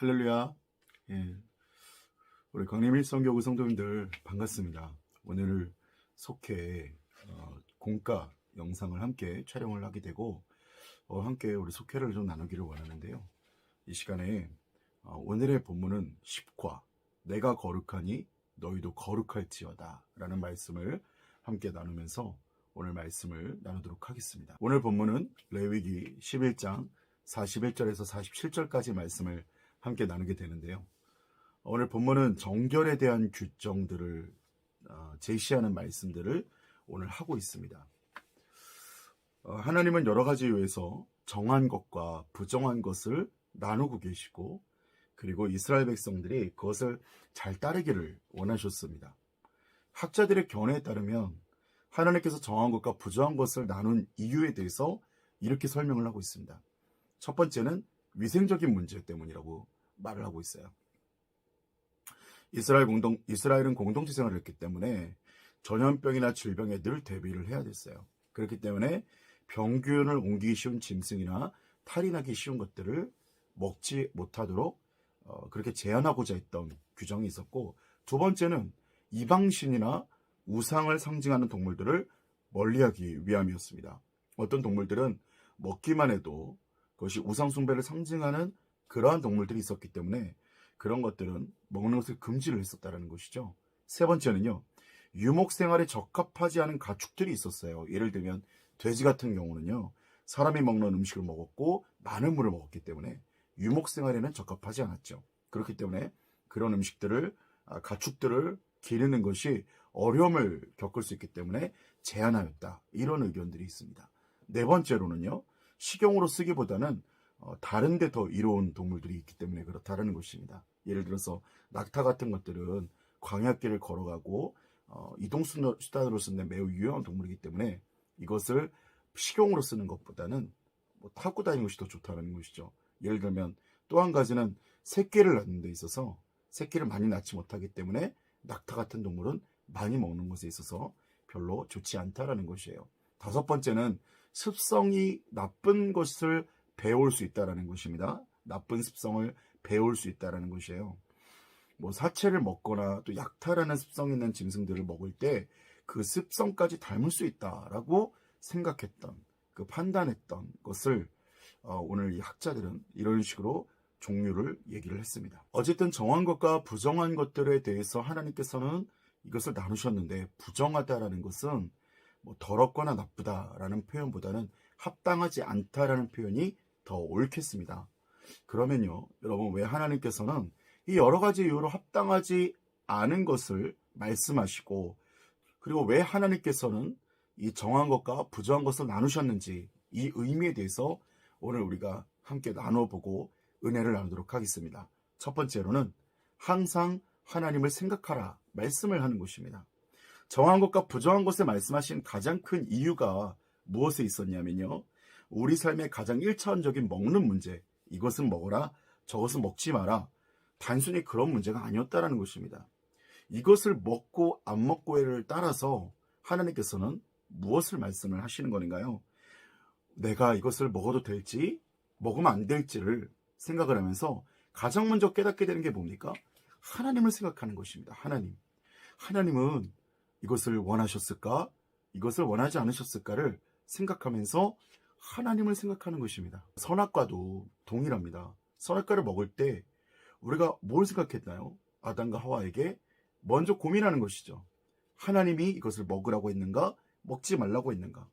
할렐루야. 예, 우리 강림일 성교구 성도님들 반갑습니다. 오늘 속회 공과 영상을 함께 촬영을 하게 되고 함께 우리 속회를 좀 나누기를 원하는데요. 이 시간에 오늘의 본문은 10과 내가 거룩하니 너희도 거룩할지어다 라는 말씀을 함께 나누면서 오늘 말씀을 나누도록 하겠습니다. 오늘 본문은 레위기 11장 41절에서 47절까지 말씀을 함께 나누게 되는데요. 오늘 본문은 정결에 대한 규정들을 제시하는 말씀들을 오늘 하고 있습니다. 하나님은 여러 가지 이유에서 정한 것과 부정한 것을 나누고 계시고, 그리고 이스라엘 백성들이 그것을 잘 따르기를 원하셨습니다. 학자들의 견해에 따르면 하나님께서 정한 것과 부정한 것을 나눈 이유에 대해서 이렇게 설명을 하고 있습니다. 첫 번째는 위생적인 문제 때문이라고 말을 하고 있어요. 이스라엘은 공동체 생활을 했기 때문에 전염병이나 질병에 늘 대비를 해야 됐어요. 그렇기 때문에 병균을 옮기기 쉬운 짐승이나 탈이 나기 쉬운 것들을 먹지 못하도록 그렇게 제한하고자 했던 규정이 있었고, 두 번째는 이방신이나 우상을 상징하는 동물들을 멀리하기 위함이었습니다. 어떤 동물들은 먹기만 해도 그것이 우상 숭배를 상징하는 그러한 동물들이 있었기 때문에 그런 것들은 먹는 것을 금지를 했었다는 것이죠. 세 번째는요, 유목 생활에 적합하지 않은 가축들이 있었어요. 예를 들면 돼지 같은 경우는요, 사람이 먹는 음식을 먹었고 많은 물을 먹었기 때문에 유목 생활에는 적합하지 않았죠. 그렇기 때문에 그런 음식들을 가축들을 기르는 것이 어려움을 겪을 수 있기 때문에 제한하였다, 이런 의견들이 있습니다. 네 번째로는요, 식용으로 쓰기보다는 다른 데 더 이로운 동물들이 있기 때문에 그렇다라는 것입니다. 예를 들어서 낙타 같은 것들은 광야길을 걸어가고 이동수단으로 쓰는 매우 유용한 동물이기 때문에 이것을 식용으로 쓰는 것보다는 타고 다니는 것이 더 좋다는 것이죠. 예를 들면 또 한 가지는 새끼를 낳는 데 있어서 새끼를 많이 낳지 못하기 때문에 낙타 같은 동물은 많이 먹는 것에 있어서 별로 좋지 않다라는 것이에요. 다섯 번째는 습성이 나쁜 것을 배울 수 있다는 것입니다. 나쁜 습성을 배울 수 있다는 것이에요. 사체를 먹거나 또 약탈하는 습성 있는 짐승들을 먹을 때 그 습성까지 닮을 수 있다라고 생각했던, 그 판단했던 것을 오늘 이 학자들은 이런 식으로 종류를 얘기를 했습니다. 어쨌든 정한 것과 부정한 것들에 대해서 하나님께서는 이것을 나누셨는데, 부정하다라는 것은 더럽거나 나쁘다라는 표현보다는 합당하지 않다라는 표현이 더 옳겠습니다. 그러면요, 여러분, 왜 하나님께서는 이 여러 가지 이유로 합당하지 않은 것을 말씀하시고, 그리고 왜 하나님께서는 이 정한 것과 부정한 것을 나누셨는지, 이 의미에 대해서 오늘 우리가 함께 나눠보고 은혜를 나누도록 하겠습니다. 첫 번째로는 항상 하나님을 생각하라 말씀을 하는 것입니다. 정한 것과 부정한 것을 말씀하신 가장 큰 이유가 무엇에 있었냐면요, 우리 삶의 가장 1차원적인 먹는 문제, 이것은 먹어라, 저것은 먹지 마라, 단순히 그런 문제가 아니었다는 것입니다. 이것을 먹고 안 먹고를 따라서 하나님께서는 무엇을 말씀을 하시는 건가요? 내가 이것을 먹어도 될지 먹으면 안 될지를 생각을 하면서 가장 먼저 깨닫게 되는 게 뭡니까? 하나님을 생각하는 것입니다. 하나님은 이것을 원하셨을까? 이것을 원하지 않으셨을까를 생각하면서 하나님을 생각하는 것입니다. 선악과도 동일합니다. 선악과를 먹을 때 우리가 뭘 생각했나요? 아담과 하와에게 먼저 고민하는 것이죠. 하나님이 이것을 먹으라고 했는가? 먹지 말라고 했는가?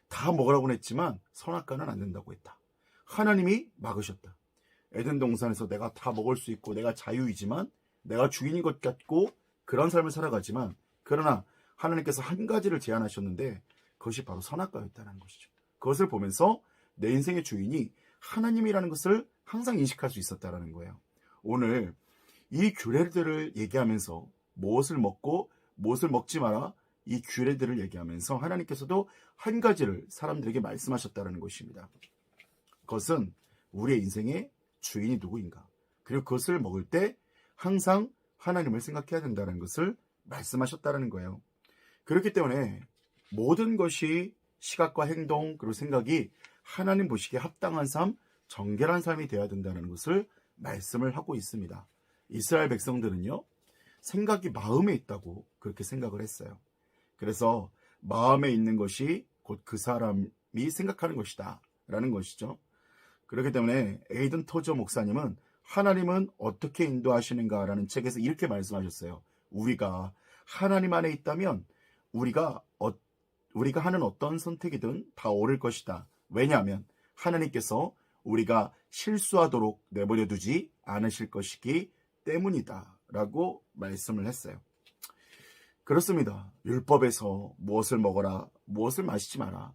다 먹으라고 했지만 선악과는 안 된다고 했다. 하나님이 막으셨다. 에덴 동산에서 내가 다 먹을 수 있고 내가 자유이지만, 내가 주인인 것 같고 그런 삶을 살아가지만, 그러나 하나님께서 한 가지를 제안하셨는데 그것이 바로 선악과였다는 것이죠. 그것을 보면서 내 인생의 주인이 하나님이라는 것을 항상 인식할 수 있었다는 거예요. 오늘 이 규례들을 얘기하면서 무엇을 먹고 무엇을 먹지 마라, 이 규례들을 얘기하면서 하나님께서도 한 가지를 사람들에게 말씀하셨다는 것입니다. 그것은 우리의 인생의 주인이 누구인가, 그리고 그것을 먹을 때 항상 하나님을 생각해야 된다는 것을 말씀하셨다는 거예요. 그렇기 때문에 모든 것이 시각과 행동 그리고 생각이 하나님 보시기에 합당한 삶, 정결한 삶이 되어야 된다는 것을 말씀을 하고 있습니다. 이스라엘 백성들은요, 생각이 마음에 있다고 그렇게 생각을 했어요. 그래서 마음에 있는 것이 곧 그 사람이 생각하는 것이다 라는 것이죠. 그렇기 때문에 에이든 토저 목사님은 하나님은 어떻게 인도하시는가 라는 책에서 이렇게 말씀하셨어요. 우리가 하나님 안에 있다면 우리가 하는 어떤 선택이든 다 옳을 것이다. 왜냐하면 하나님께서 우리가 실수하도록 내버려 두지 않으실 것이기 때문이다 라고 말씀을 했어요. 그렇습니다. 율법에서 무엇을 먹어라, 무엇을 마시지 마라,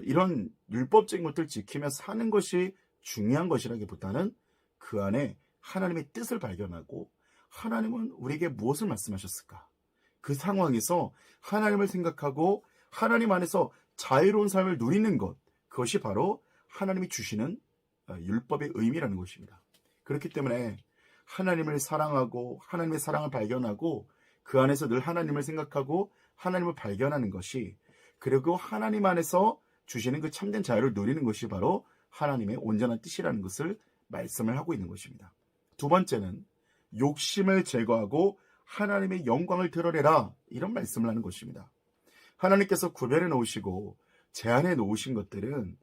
이런 율법적인 것들을 지키며 사는 것이 중요한 것이라기보다는 그 안에 하나님의 뜻을 발견하고 하나님은 우리에게 무엇을 말씀하셨을까? 그 상황에서 하나님을 생각하고 하나님 안에서 자유로운 삶을 누리는 것, 그것이 바로 하나님이 주시는 율법의 의미라는 것입니다. 그렇기 때문에 하나님을 사랑하고 하나님의 사랑을 발견하고 그 안에서 늘 하나님을 생각하고 하나님을 발견하는 것이, 그리고 하나님 안에서 주시는 그 참된 자유를 누리는 것이 바로 하나님의 온전한 뜻이라는 것을 말씀을 하고 있는 것입니다. 두 번째는 욕심을 제거하고 하나님의 영광을 드러내라, 이런 말씀을 하는 것입니다. 하나님께서 구별해 놓으시고 제한해 놓으신 것들은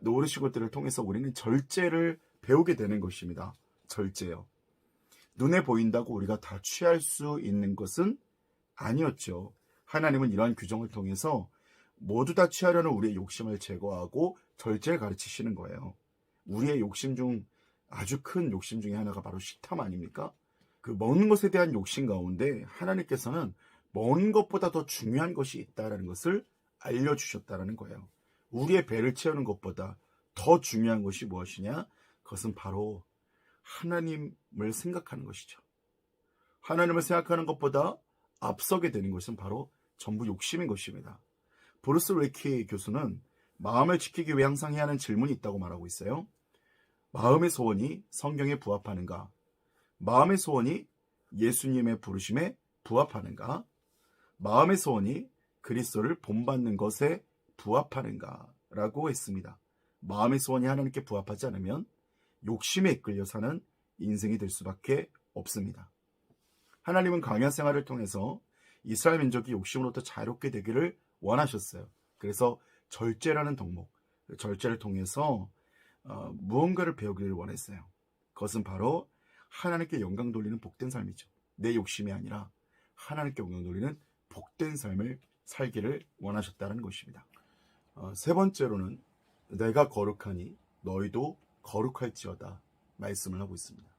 놓으신 것들을 통해서 우리는 절제를 배우게 되는 것입니다. 절제요. 눈에 보인다고 우리가 다 취할 수 있는 것은 아니었죠. 하나님은 이러한 규정을 통해서 모두 다 취하려는 우리의 욕심을 제거하고 절제를 가르치시는 거예요. 우리의 욕심 중 아주 큰 욕심 중에 하나가 바로 식탐 아닙니까? 그 먹는 것에 대한 욕심 가운데 하나님께서는 먹는 것보다 더 중요한 것이 있다는 것을 알려주셨다는 거예요. 우리의 배를 채우는 것보다 더 중요한 것이 무엇이냐? 그것은 바로 하나님을 생각하는 것이죠. 하나님을 생각하는 것보다 앞서게 되는 것은 바로 전부 욕심인 것입니다. 브루스 레키 교수는 마음을 지키기 위해 항상 해야 하는 질문이 있다고 말하고 있어요. 마음의 소원이 성경에 부합하는가? 마음의 소원이 예수님의 부르심에 부합하는가? 마음의 소원이 그리스도를 본받는 것에 부합하는가? 라고 했습니다. 마음의 소원이 하나님께 부합하지 않으면 욕심에 이끌려 사는 인생이 될 수밖에 없습니다. 하나님은 광야 생활을 통해서 이스라엘 민족이 욕심으로부터 자유롭게 되기를 원하셨어요. 그래서 절제라는 덕목, 절제를 통해서 무언가를 배우기를 원했어요. 그것은 바로 하나님께 영광 돌리는 복된 삶이죠. 내 욕심이 아니라 하나님께 영광 돌리는 복된 삶을 살기를 원하셨다는 것입니다. 세 번째로는 내가 거룩하니 너희도 거룩할지어다 말씀을 하고 있습니다.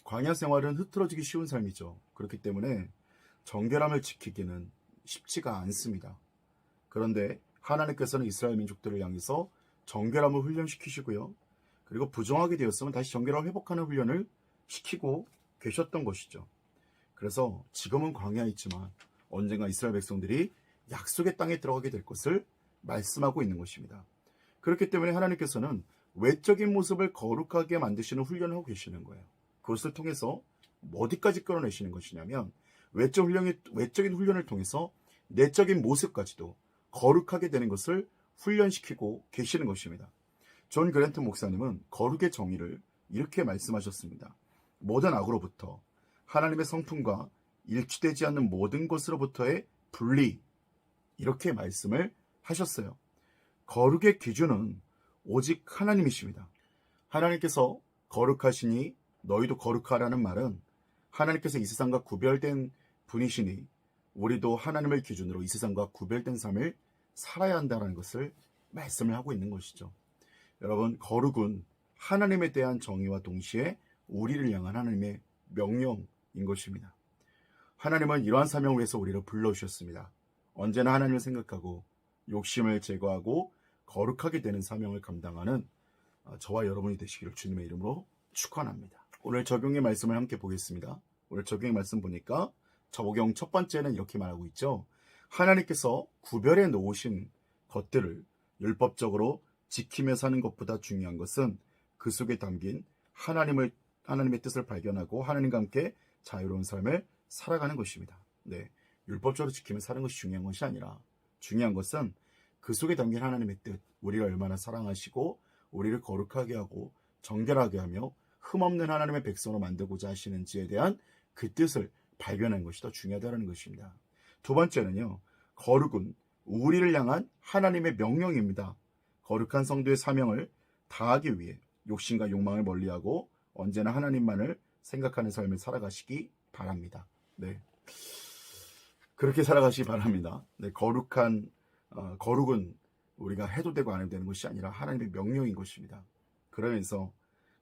광야 생활은 흐트러지기 쉬운 삶이죠. 그렇기 때문에 정결함을 지키기는 쉽지가 않습니다. 그런데 하나님께서는 이스라엘 민족들을 향해서 정결함을 훈련시키시고요. 그리고 부정하게 되었으면 다시 정결함을 회복하는 훈련을 시키고 계셨던 것이죠. 그래서 지금은 광야에 있지만 언젠가 이스라엘 백성들이 약속의 땅에 들어가게 될 것을 말씀하고 있는 것입니다. 그렇기 때문에 하나님께서는 외적인 모습을 거룩하게 만드시는 훈련을 하고 계시는 거예요. 그것을 통해서 어디까지 끌어내시는 것이냐면 외적인 훈련을 통해서 내적인 모습까지도 거룩하게 되는 것을 훈련시키고 계시는 것입니다. 존 그랜트 목사님은 거룩의 정의를 이렇게 말씀하셨습니다. 모든 악으로부터 하나님의 성품과 일치되지 않는 모든 것으로부터의 분리, 이렇게 말씀을 하셨어요. 거룩의 기준은 오직 하나님이십니다. 하나님께서 거룩하시니 너희도 거룩하라는 말은 하나님께서 이 세상과 구별된 분이시니 우리도 하나님을 기준으로 이 세상과 구별된 삶을 살아야 한다는 것을 말씀을 하고 있는 것이죠. 여러분, 거룩은 하나님에 대한 정의와 동시에 우리를 향한 하나님의 명령인 것입니다. 하나님은 이러한 사명을 위해서 우리를 불러주셨습니다. 언제나 하나님을 생각하고 욕심을 제거하고 거룩하게 되는 사명을 감당하는 저와 여러분이 되시기를 주님의 이름으로 축원합니다. 오늘 적용의 말씀을 함께 보겠습니다. 오늘 적용의 말씀 보니까 적용 첫 번째는 이렇게 말하고 있죠. 하나님께서 구별해 놓으신 것들을 율법적으로 지키며 사는 것보다 중요한 것은 그 속에 담긴 하나님의 뜻을 발견하고 하나님과 함께 자유로운 삶을 살아가는 것입니다. 네, 율법적으로 지키며 사는 것이 중요한 것이 아니라 중요한 것은 그 속에 담긴 하나님의 뜻, 우리를 얼마나 사랑하시고 우리를 거룩하게 하고 정결하게 하며 흠없는 하나님의 백성으로 만들고자 하시는지에 대한 그 뜻을 발견하는 것이 더 중요하다는 것입니다. 두 번째는요, 거룩은 우리를 향한 하나님의 명령입니다. 거룩한 성도의 사명을 다하기 위해 욕심과 욕망을 멀리하고 언제나 하나님만을 생각하는 삶을 살아가시기 바랍니다. 네, 그렇게 살아가시기 바랍니다. 네, 거룩은 우리가 해도 되고 안 해도 되는 것이 아니라 하나님의 명령인 것입니다. 그러면서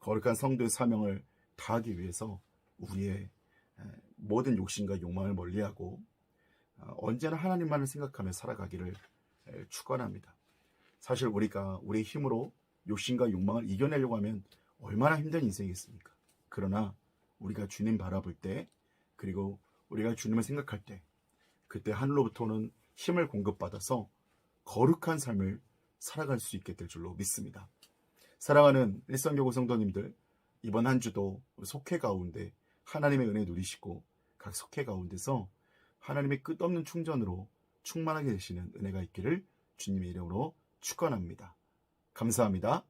거룩한 성도의 사명을 다하기 위해서 우리의 모든 욕심과 욕망을 멀리하고 언제나 하나님만을 생각하며 살아가기를 축원합니다. 사실 우리가 우리의 힘으로 욕심과 욕망을 이겨내려고 하면 얼마나 힘든 인생이겠습니까? 그러나 우리가 주님 바라볼 때, 그리고 우리가 주님을 생각할 때, 그때 하늘로부터 오는 힘을 공급받아서 거룩한 삶을 살아갈 수 있게 될 줄로 믿습니다. 사랑하는 일성교구 성도님들, 이번 한 주도 속회 가운데 하나님의 은혜 누리시고 각 속회 가운데서 하나님의 끝없는 충전으로 충만하게 되시는 은혜가 있기를 주님의 이름으로 축원합니다. 감사합니다.